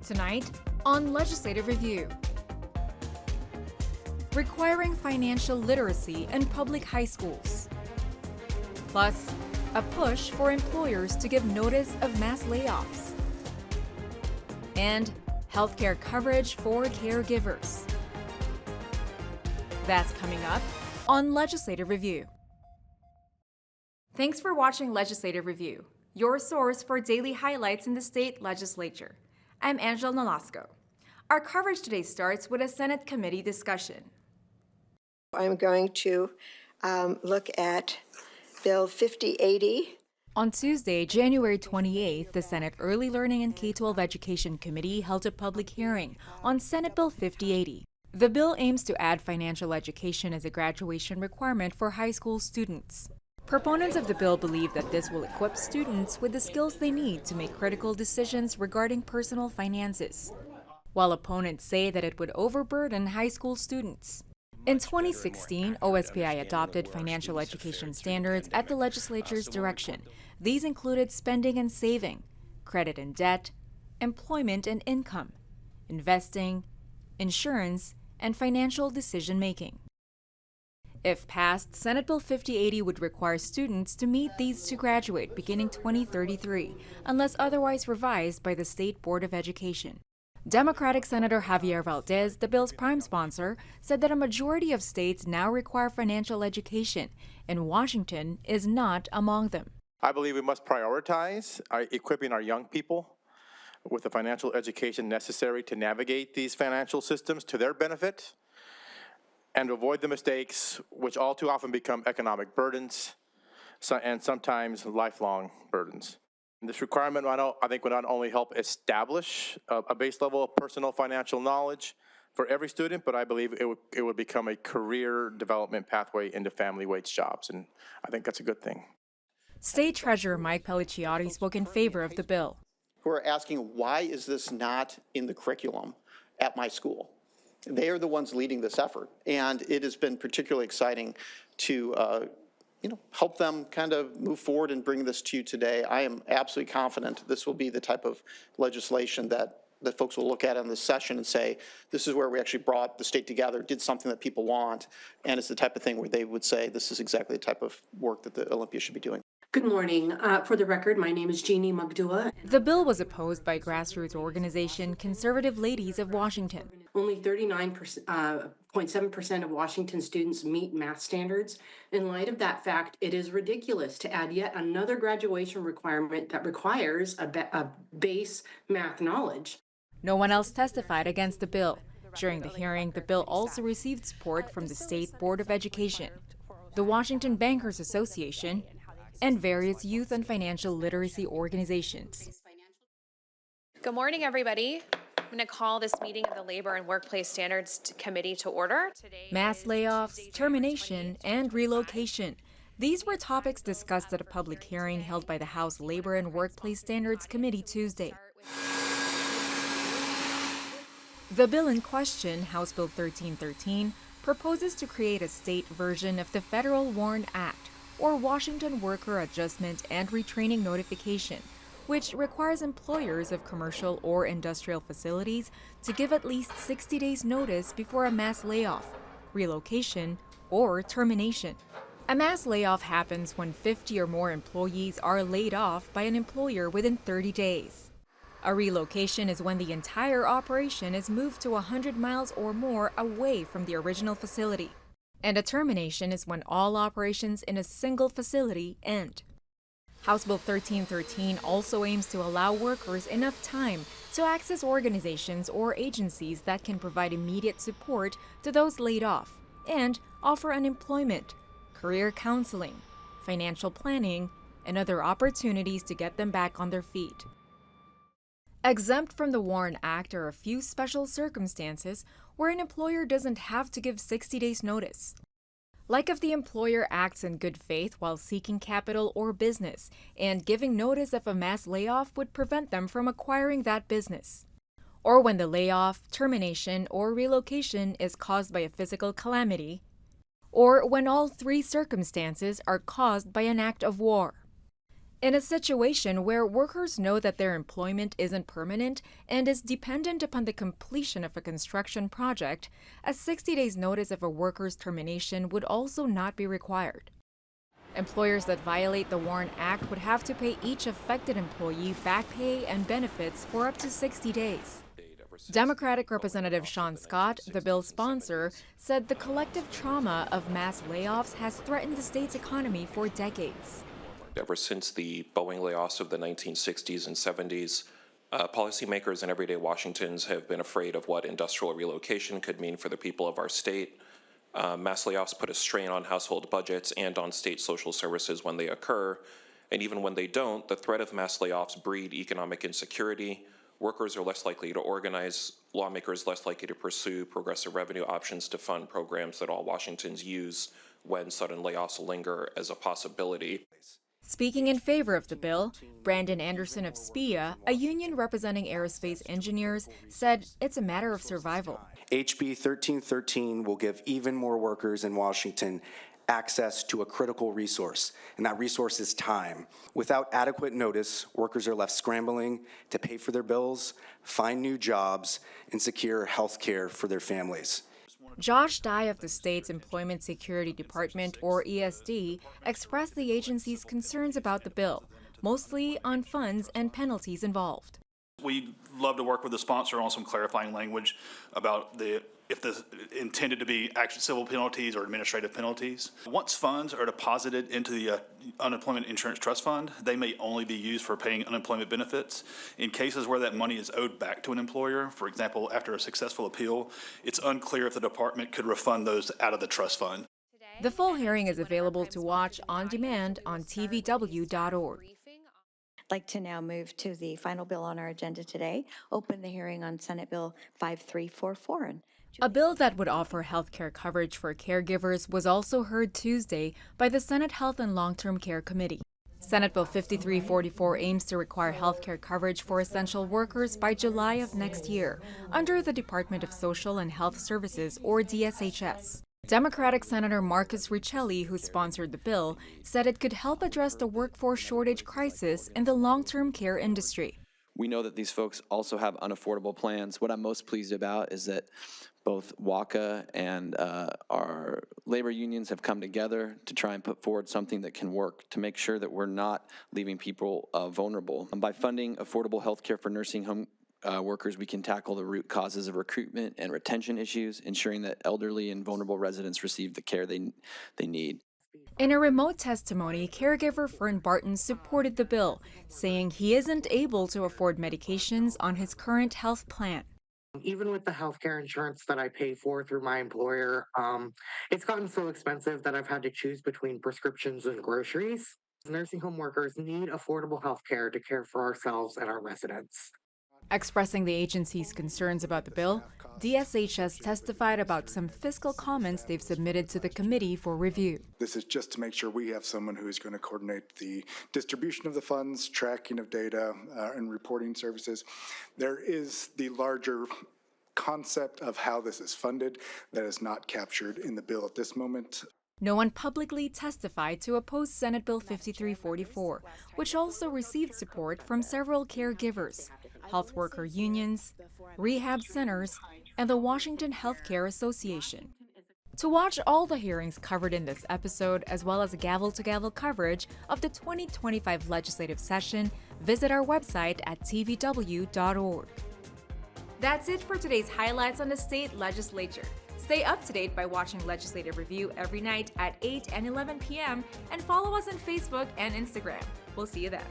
Tonight, on Legislative Review. Requiring financial literacy in public high schools. Plus, a push for employers to give notice of mass layoffs. And healthcare coverage for caregivers. That's coming up on Legislative Review. Thanks for watching Legislative Review, your source for daily highlights in the state legislature. I'm Angela Nolasco. Our coverage today starts with a Senate committee discussion. I'm going to look at Bill 5080. On Tuesday, January 28th, the Senate Early Learning and K-12 Education Committee held a public hearing on Senate Bill 5080. The bill aims to add financial education as a graduation requirement for high school students. Proponents of the bill believe that this will equip students with the skills they need to make critical decisions regarding personal finances, while opponents say that it would overburden high school students. In 2016, OSPI adopted financial education standards at the legislature's direction. These included spending and saving, credit and debt, employment and income, investing, insurance, and financial decision-making. If passed, Senate Bill 5080 would require students to meet these to graduate beginning 2033, unless otherwise revised by the State Board of Education. Democratic Senator Javier Valdez, the bill's prime sponsor, said that a majority of states now require financial education, and Washington is not among them. I believe we must prioritize equipping our young people with the financial education necessary to navigate these financial systems to their benefit and avoid the mistakes which all too often become economic burdens and sometimes lifelong burdens. This requirement, I think, would not only help establish a base level of personal financial knowledge for every student, but I believe it would become a career development pathway into family wage jobs, and I think that's a good thing. State Treasurer Mike Pelliciotti spoke in favor of the bill. We're asking, why is this not in the curriculum at my school? They are the ones leading this effort, and it has been particularly exciting to help them kind of move forward and bring this to you today. I am absolutely confident this will be the type of legislation that folks will look at in this session and say, this is where we actually brought the state together, did something that people want, and it's the type of thing where they would say, this is exactly the type of work that the Olympia should be doing. Good morning. For the record, my name is Jeannie Magdua. The bill was opposed by grassroots organization Conservative Ladies of Washington. Only 39.7% of Washington students meet math standards. In light of that fact, it is ridiculous to add yet another graduation requirement that requires a base math knowledge. No one else testified against the bill. During the hearing, the bill also received support from the State Board of Education, the Washington Bankers Association, and various youth and financial literacy organizations. Good morning, everybody. I'm going to call this meeting of the Labor and Workplace Standards Committee to order. Mass layoffs, termination, and relocation. These were topics discussed at a public hearing held by the House Labor and Workplace Standards Committee Tuesday. The bill in question, House Bill 1313, proposes to create a state version of the Federal WARN Act, or Washington Worker Adjustment and Retraining Notification, which requires employers of commercial or industrial facilities to give at least 60 days notice before a mass layoff, relocation, or termination. A mass layoff happens when 50 or more employees are laid off by an employer within 30 days. A relocation is when the entire operation is moved to 100 miles or more away from the original facility. And a termination is when all operations in a single facility end. House Bill 1313 also aims to allow workers enough time to access organizations or agencies that can provide immediate support to those laid off and offer unemployment, career counseling, financial planning, and other opportunities to get them back on their feet. Exempt from the WARN Act are a few special circumstances where an employer doesn't have to give 60 days notice. Like if the employer acts in good faith while seeking capital or business, and giving notice of a mass layoff would prevent them from acquiring that business. Or when the layoff, termination, or relocation is caused by a physical calamity, or when all three circumstances are caused by an act of war. In a situation where workers know that their employment isn't permanent and is dependent upon the completion of a construction project, a 60 days notice of a worker's termination would also not be required. Employers that violate the WARN Act would have to pay each affected employee back pay and benefits for up to 60 days. Democratic Representative Sean Scott, the bill's sponsor, said the collective trauma of mass layoffs has threatened the state's economy for decades. Ever since the Boeing layoffs of the 1960s and 70s, policymakers in everyday Washingtons have been afraid of what industrial relocation could mean for the people of our state. Mass layoffs put a strain on household budgets and on state social services when they occur. And even when they don't, the threat of mass layoffs breed economic insecurity. Workers are less likely to organize, lawmakers less likely to pursue progressive revenue options to fund programs that all Washingtons use when sudden layoffs linger as a possibility. Speaking in favor of the bill, Brandon Anderson of SPIA, a union representing aerospace engineers, said it's a matter of survival. HB 1313 will give even more workers in Washington access to a critical resource, and that resource is time. Without adequate notice, workers are left scrambling to pay for their bills, find new jobs, and secure health care for their families. Josh Dye of the state's Employment Security Department, or ESD, expressed the agency's concerns about the bill, mostly on funds and penalties involved. We'd love to work with the sponsor on some clarifying language about if this intended to be actual civil penalties or administrative penalties. Once funds are deposited into the Unemployment Insurance Trust Fund, they may only be used for paying unemployment benefits. In cases where that money is owed back to an employer, for example, after a successful appeal, it's unclear if the department could refund those out of the trust fund. The full hearing is available to watch on demand on tvw.org. I'd like to now move to the final bill on our agenda today, open the hearing on Senate Bill 5344. A bill that would offer health care coverage for caregivers was also heard Tuesday by the Senate Health and Long-Term Care Committee. Senate Bill 5344 aims to require health care coverage for essential workers by July of next year under the Department of Social and Health Services, or DSHS. Democratic Senator Marcus Riccelli, who sponsored the bill, said it could help address the workforce shortage crisis in the long-term care industry. We know that these folks also have unaffordable plans. What I'm most pleased about is that both WACA and our labor unions have come together to try and put forward something that can work to make sure that we're not leaving people vulnerable. And by funding affordable health care for nursing home workers, we can tackle the root causes of recruitment and retention issues, ensuring that elderly and vulnerable residents receive the care they need. In a remote testimony, caregiver Fern Barton supported the bill, saying he isn't able to afford medications on his current health plan. Even with the healthcare insurance that I pay for through my employer, it's gotten so expensive that I've had to choose between prescriptions and groceries. Nursing home workers need affordable healthcare to care for ourselves and our residents. Expressing the agency's concerns about the bill, DSHS testified about some fiscal comments they've submitted to the committee for review. This is just to make sure we have someone who is going to coordinate the distribution of the funds, tracking of data, and reporting services. There is the larger concept of how this is funded that is not captured in the bill at this moment. No one publicly testified to oppose Senate Bill 5344, which also received support from several caregivers, health worker unions, rehab centers, and the Washington Healthcare Association. To watch all the hearings covered in this episode, as well as gavel-to-gavel coverage of the 2025 legislative session, visit our website at tvw.org. That's it for today's highlights on the state legislature. Stay up to date by watching Legislative Review every night at 8 and 11 p.m. and follow us on Facebook and Instagram. We'll see you then.